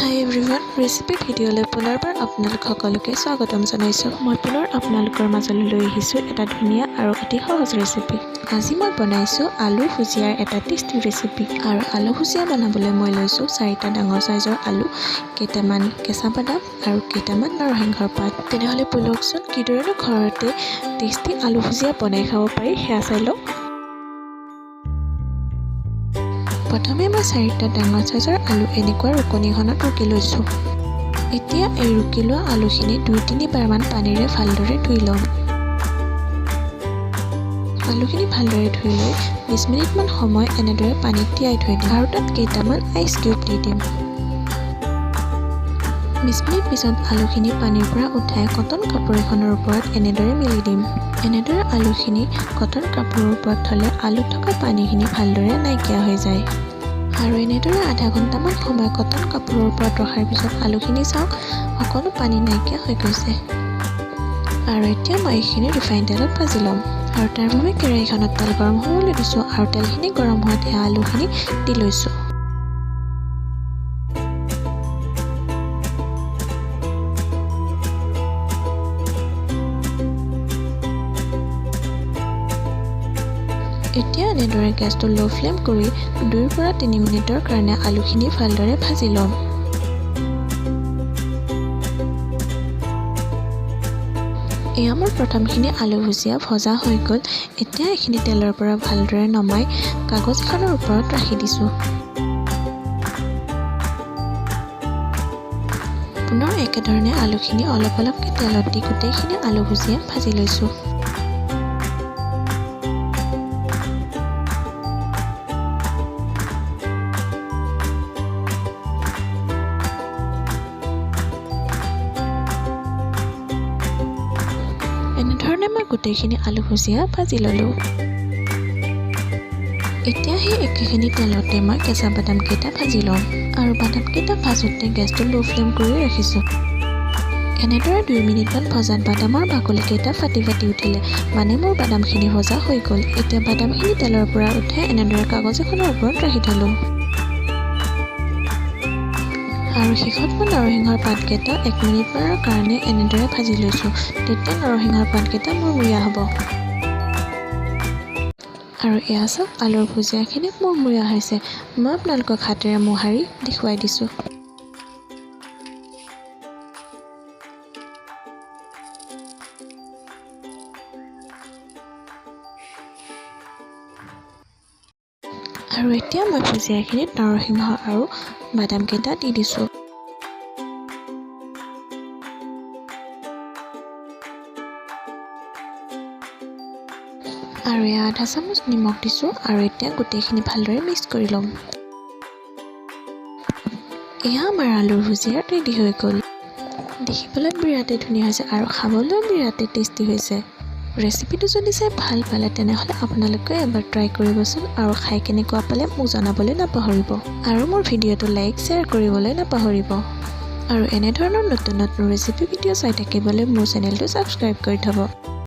হাই everyone, recipe ভিডিঅ'লৈ পুনৰবাৰ আপোনালোক সকলোকে স্বাগতম জনাইছোঁ। মই পুনৰ আপোনালোকৰ মাজলৈ লৈ আহিছোঁ এটা ধুনীয়া আৰু অতি সহজ ৰেচিপি। আজি মই বনাইছোঁ আলু ভুজিয়াৰ এটা টেষ্টি ৰেচিপি। আৰু আলু ভুজিয়া বনাবলৈ মই লৈছোঁ 4টা ডাঙৰ চাইজৰ আলু, কেইটামান কেঁচা বাদাম আৰু কেইটামান নৰসিংহৰ পাত। তেনেহ'লে বলকচোন কিদৰেনো ঘৰতে টেষ্টি আলু ভুজিয়া বনাই খাব পাৰি সেয়া চাই লওঁ। প্ৰথমে মই 4টা ডাঙৰ চাইজৰ আলু এনেকুৱা ৰুকনিখনত ৰুকি লৈছোঁ। এতিয়া এই ৰুকি লোৱা আলুখিনি 2-3 বাৰমান পানীৰে ভালদৰে ধুই ল'ম। আলুখিনি ভালদৰে ধুই লৈ 20 মিনিটমান সময় এনেদৰে পানীত তিয়াই থৈ দিম আৰু তাত কেইটামান আইচ কিউব দি দিম। 20 মিনিট পিছত আলুখিনি পানীৰ পৰা উঠাই কটন কাপোৰ এখনৰ ওপৰত এনেদৰে মেলি দিম। এনেদৰে আলুখিনি কটন কাপোৰৰ ওপৰত থ'লে আলুত থকা পানীখিনি ভালদৰে নাইকিয়া হৈ যায়। আৰু এনেদৰে আধা ঘণ্টামান সময় কটন কাপোৰৰ ওপৰত ৰখাৰ পিছত আলুখিনি চাওক সকলো পানী নাইকিয়া হৈ গৈছে। আৰু এতিয়া মই এইখিনি ৰিফাইন তেলত ভাজি ল'ম। আৰু তাৰ বাবে কেৰাহীখনত তেল গৰম হ'বলৈ দিছোঁ আৰু তেলখিনি গৰম হোৱাতে আলুখিনি দি লৈছোঁ। এতিয়া এনেদৰে গেছটো ল' ফ্লেম কৰি 2 পৰা 3 মিনিটৰ কাৰণে আলুখিনি ভালদৰে ভাজি ল'ম। এয়া মোৰ প্ৰথমখিনি আলু ভুজিয়া ভজা হৈ গ'ল। এতিয়া এইখিনি তেলৰ পৰা ভালদৰে নমাই কাগজ এখনৰ ওপৰত ৰাখি দিছোঁ। পুনৰ একেধৰণে আলুখিনি অলপ অলপকৈ তেলত দি গোটেইখিনি আলু ভুজিয়া ভাজি লৈছোঁ। এনেধৰণে মই গোটেইখিনি আলু ভুজিয়া ভাজি ল'লোঁ। এতিয়া সেই একেখিনি তেলতে মই কেঁচা বাদামকেইটা ভাজি ল'ম আৰু বাদামকেইটা ভাজোঁতে গেছটো ল' ফ্লেম কৰি ৰাখিছোঁ। এনেদৰে 2 মিনিটমান ভজাত বাদামৰ বাকলিকেইটা ফাটি ফাটি উঠিলে মানে মোৰ বাদামখিনি ভজা হৈ গ'ল। এতিয়া বাদামখিনি তেলৰ পৰা উঠাই এনেদৰে কাগজ এখনৰ ওপৰত ৰাখি থ'লোঁ। আৰু শেষত মই নৰসিংহৰ পাতকেইটা 1 মিনিটমানৰ কাৰণে এনেদৰে ভাজি লৈছোঁ। তেতিয়া নৰসিংহৰ পাতকেইটা মুৰমুৰীয়া হ'ব। আৰু এয়া চাওক আলুৰ ভুজিয়াখিনি মুৰমুৰীয়া হৈছে। মই আপোনালোকক হাতেৰে মোহাৰি দেখুৱাই দিছোঁ। আৰু এতিয়া মই ভুজিয়াখিনিত নৰসিংহ আৰু বাদামকেইটা দি দিছোঁ। আৰু এয়া আধা চামুচ নিমখ দিছোঁ আৰু এতিয়া গোটেইখিনি ভালদৰে মিক্স কৰি ল'ম। এয়া আমাৰ আলুৰ ভুজিয়া ৰেডি হৈ গ'ল। দেখিবলৈ বিৰাটেই ধুনীয়া হৈছে আৰু খাবলৈও বিৰাটেই টেষ্টি হৈছে। ৰেচিপিটো যদি চাই ভাল পালে তেনেহ'লে আপোনালোকে এবাৰ ট্ৰাই কৰিবচোন আৰু খাই কেনেকুৱা পালে মোক জনাবলৈ নাপাহৰিব। আৰু মোৰ ভিডিঅ'টো লাইক শ্বেয়াৰ কৰিবলৈ নাপাহৰিব। আৰু এনেধৰণৰ নতুন নতুন ৰেচিপি ভিডিঅ' চাই থাকিবলৈ মোৰ চেনেলটো ছাবস্ক্ৰাইব কৰি থ'ব।